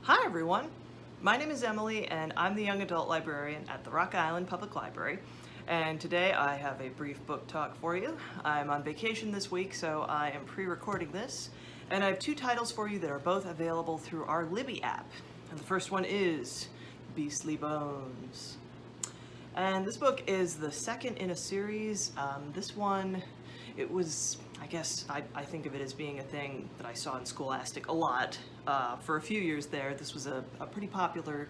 Hi everyone, my name is Emily and I'm the Young Adult Librarian at the Rock Island Public Library, and today I have a brief book talk for you. I'm on vacation this week, so I am pre-recording this, and I have two titles for you that are both available through our Libby app. And the first one is Beastly Bones. And this book is the second in a series. This one, it was, I guess, I think of it as being a thing that I saw in Scholastic a lot. For a few years there, this was a pretty popular,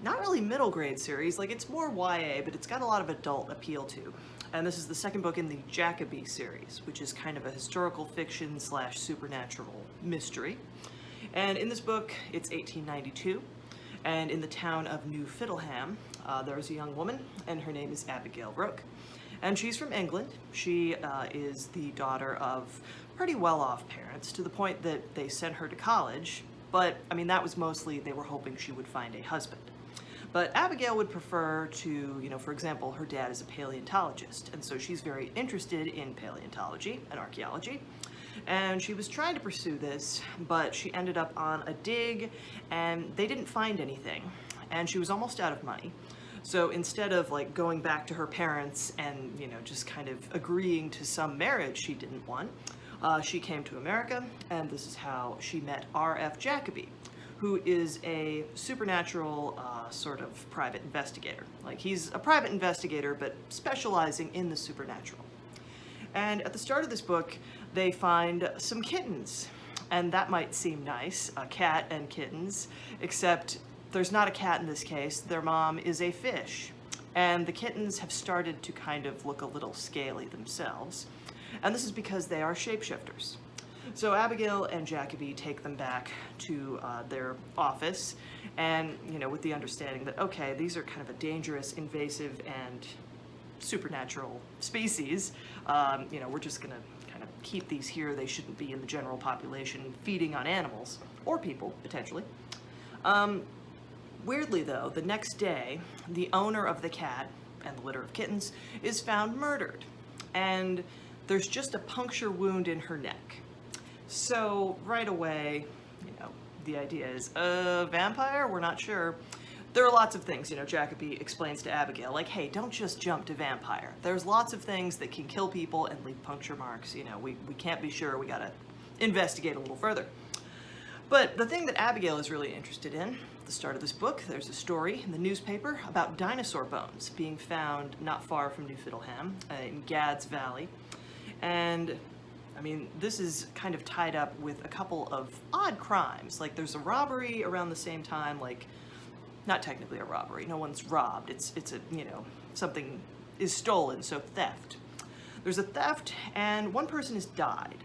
not really middle grade series, like it's more YA, but it's got a lot of adult appeal too. And this is the second book in the Jacoby series, which is kind of a historical fiction / supernatural mystery. And in this book, it's 1892. And in the town of New Fiddleham, there's a young woman, and her name is Abigail Rook. And she's from England. She is the daughter of pretty well-off parents, to the point that they sent her to college, but I mean, that was mostly they were hoping she would find a husband. But Abigail would prefer to, for example, her dad is a paleontologist, and so she's very interested in paleontology and archaeology. And she was trying to pursue this, but she ended up on a dig, and they didn't find anything, and she was almost out of money. So instead of like going back to her parents and, just kind of agreeing to some marriage she didn't want, she came to America, and this is how she met R.F. Jacoby, who is a supernatural sort of private investigator. Like, he's a private investigator, but specializing in the supernatural. And at the start of this book, they find some kittens, and that might seem nice, a cat and kittens, except there's not a cat in this case. Their mom is a fish, and the kittens have started to kind of look a little scaly themselves, and this is because they are shapeshifters. So Abigail and Jacoby take them back to their office, and with the understanding that, okay, these are kind of a dangerous, invasive, and supernatural species. We're just gonna kind of keep these here. They shouldn't be in the general population feeding on animals, or people, potentially. Weirdly though, the next day, the owner of the cat and the litter of kittens is found murdered, and there's just a puncture wound in her neck. So right away, the idea is, vampire? We're not sure. There are lots of things, Jacoby explains to Abigail, like, hey, don't just jump to vampire. There's lots of things that can kill people and leave puncture marks. We can't be sure. We gotta investigate a little further. But the thing that Abigail is really interested in, at the start of this book, there's a story in the newspaper about dinosaur bones being found not far from New Fiddleham, in Gad's Valley. And I mean, this is kind of tied up with a couple of odd crimes. Like, there's a robbery around the same time, like, not technically a robbery, no one's robbed, it's a, something is stolen, so theft. There's a theft, and one person has died.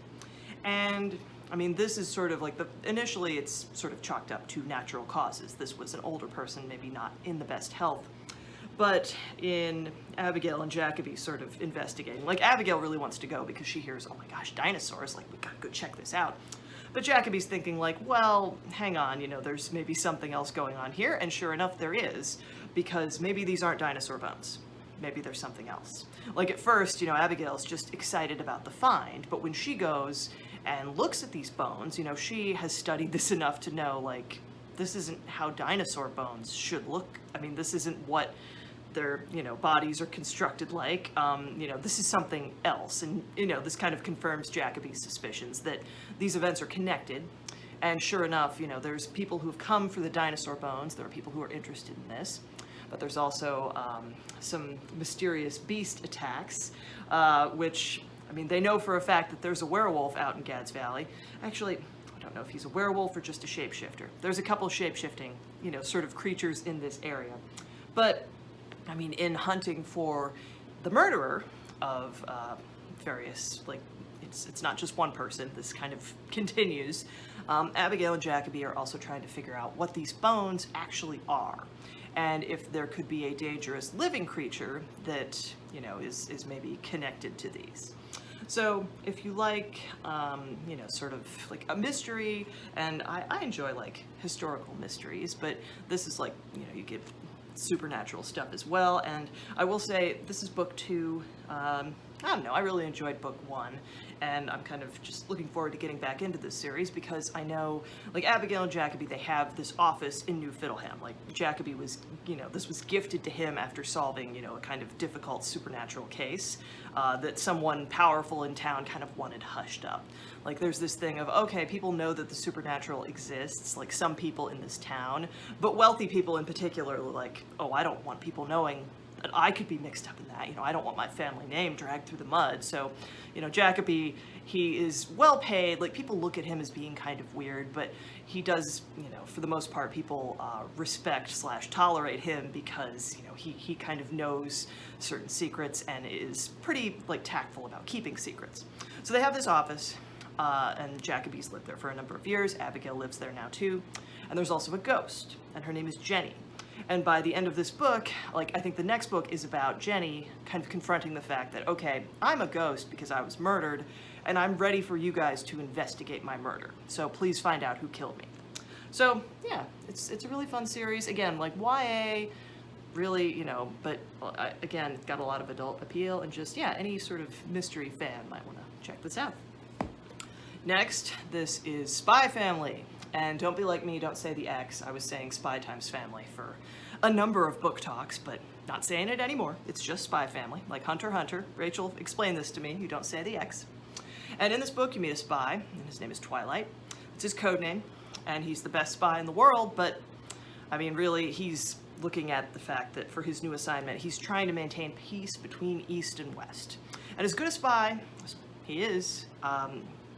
And I mean, this is sort of like initially it's sort of chalked up to natural causes. This was an older person, maybe not in the best health. But in Abigail and Jacoby sort of investigating, like, Abigail really wants to go because she hears, oh my gosh, dinosaurs, like, we gotta go check this out. But Jacoby's thinking, like, well, hang on, there's maybe something else going on here, and sure enough there is, because maybe these aren't dinosaur bones. Maybe there's something else. Like, at first, Abigail's just excited about the find, but when she goes and looks at these bones, she has studied this enough to know, like, this isn't how dinosaur bones should look. I mean, this isn't what their, bodies are constructed like. This is something else. And, this kind of confirms Jacoby's suspicions that these events are connected. And sure enough, there's people who've come for the dinosaur bones. There are people who are interested in this. But there's also some mysterious beast attacks, which, I mean, they know for a fact that there's a werewolf out in Gad's Valley. Actually, I don't know if he's a werewolf or just a shapeshifter. There's a couple shapeshifting, sort of creatures in this area. But I mean, in hunting for the murderer of various, like, it's not just one person, this kind of continues. Abigail and Jacoby are also trying to figure out what these bones actually are, and if there could be a dangerous living creature that, is maybe connected to these. So if you like, sort of like a mystery, and I enjoy, like, historical mysteries, but this is like, you get supernatural stuff as well. And I will say, this is book 2. I don't know, I really enjoyed book 1, and I'm kind of just looking forward to getting back into this series because I know, like, Abigail and Jacoby, they have this office in New Fiddleham. Like, Jacoby was, this was gifted to him after solving, a kind of difficult supernatural case that someone powerful in town kind of wanted hushed up. Like, there's this thing of, okay, people know that the supernatural exists, like some people in this town, but wealthy people in particular are like, oh, I don't want people knowing that I could be mixed up in that. I don't want my family name dragged through the mud. So, Jacoby, he is well paid. Like, people look at him as being kind of weird, but he does, for the most part, people respect/tolerate him because, he kind of knows certain secrets and is pretty, like, tactful about keeping secrets. So they have this office, and Jacoby's lived there for a number of years. Abigail lives there now too. And there's also a ghost, and her name is Jenny. And by the end of this book, like, I think the next book is about Jenny kind of confronting the fact that, okay, I'm a ghost because I was murdered, and I'm ready for you guys to investigate my murder. So please find out who killed me. So, yeah, it's a really fun series. Again, like, YA, really, but again, it's got a lot of adult appeal, and just, yeah, any sort of mystery fan might want to check this out. Next, this is Spy Family. And don't be like me, don't say the X. I was saying Spy times Family for a number of book talks, but not saying it anymore. It's just Spy Family, like Hunter x Hunter. Rachel explained this to me, you don't say the X. And in this book, you meet a spy, and his name is Twilight. It's his code name, and he's the best spy in the world, but, I mean, really, he's looking at the fact that for his new assignment, he's trying to maintain peace between East and West. And as good a spy as he is,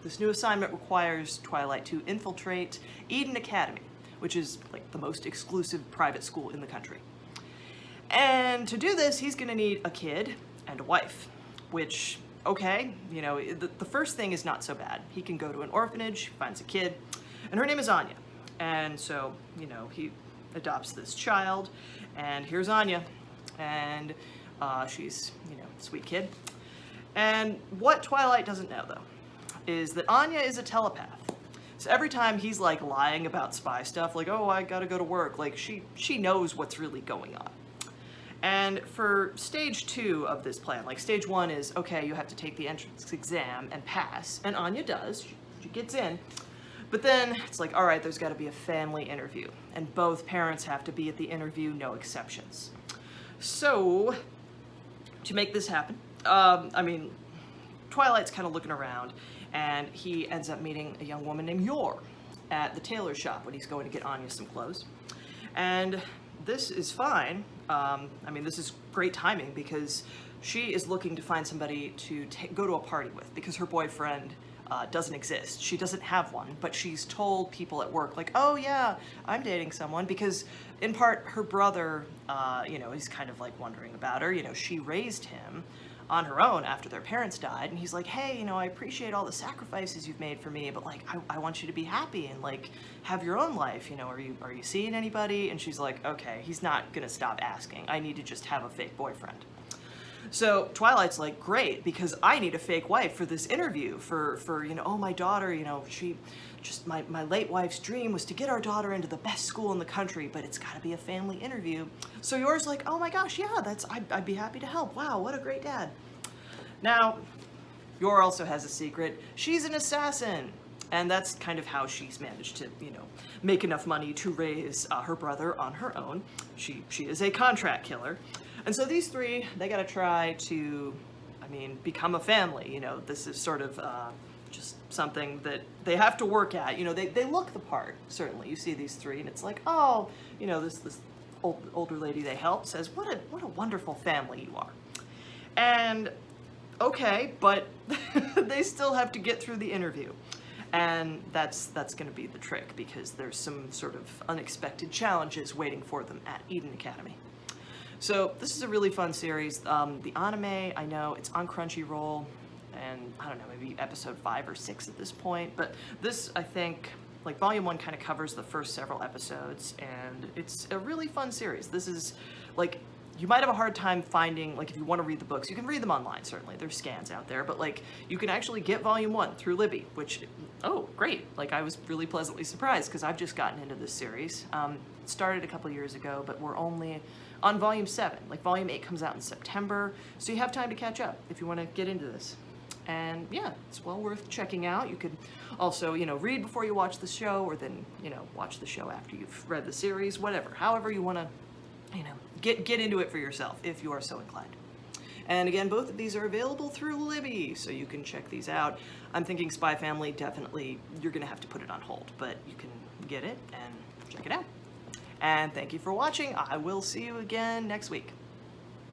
this new assignment requires Twilight to infiltrate Eden Academy, which is like the most exclusive private school in the country. And to do this, he's gonna need a kid and a wife, which, okay, the first thing is not so bad. He can go to an orphanage, finds a kid, and her name is Anya. And so, he adopts this child, and here's Anya, and she's, sweet kid. And what Twilight doesn't know, though, is that Anya is a telepath. So every time he's like lying about spy stuff, like, oh, I gotta go to work, like she knows what's really going on. And for stage 2 of this plan, like stage 1 is, okay, you have to take the entrance exam and pass, and Anya does, she gets in, but then it's like, all right, there's gotta be a family interview, and both parents have to be at the interview, no exceptions. So, to make this happen, Twilight's kind of looking around, and he ends up meeting a young woman named Yor at the tailor shop when he's going to get Anya some clothes. And this is fine. This is great timing because she is looking to find somebody to go to a party with because her boyfriend doesn't exist. She doesn't have one, but she's told people at work, like, oh yeah, I'm dating someone, because in part her brother, he's kind of like wondering about her. She raised him on her own after their parents died, and he's like, hey, I appreciate all the sacrifices you've made for me, but like, I want you to be happy and like have your own life, are you seeing anybody? And she's like, okay, he's not gonna stop asking, I need to just have a fake boyfriend. So Twilight's like, great, because I need a fake wife for this interview for oh, my daughter, she just, my late wife's dream was to get our daughter into the best school in the country, but it's gotta be a family interview. So Yor's like, oh my gosh, yeah, I'd be happy to help. Wow, what a great dad. Now, Yor also has a secret. She's an assassin. And that's kind of how she's managed to, make enough money to raise her brother on her own. She is a contract killer. And so these three, they gotta try to, become a family. This is sort of just something that they have to work at. They look the part, certainly. You see these three, and it's like, oh, this older lady they help says, what a wonderful family you are. And okay, but they still have to get through the interview. And that's going to be the trick, because there's some sort of unexpected challenges waiting for them at Eden Academy. So this is a really fun series. The anime, I know, it's on Crunchyroll, and I don't know, maybe episode 5 or 6 at this point. But this, I think, like Volume 1 kind of covers the first several episodes, and it's a really fun series. This is, like, you might have a hard time finding, like, if you want to read the books, you can read them online, certainly. There's scans out there, but, like, you can actually get Volume 1 through Libby, which, oh, great. Like, I was really pleasantly surprised, because I've just gotten into this series. It started a couple years ago, but we're only, on volume 7. Like volume 8 comes out in September, so you have time to catch up if you want to get into this. And yeah, it's well worth checking out. You could also, read before you watch the show, or then, watch the show after you've read the series, whatever. However you want to, get into it for yourself if you are so inclined. And again, both of these are available through Libby, so you can check these out. I'm thinking Spy Family, definitely, you're going to have to put it on hold, but you can get it and check it out. And thank you for watching. I will see you again next week.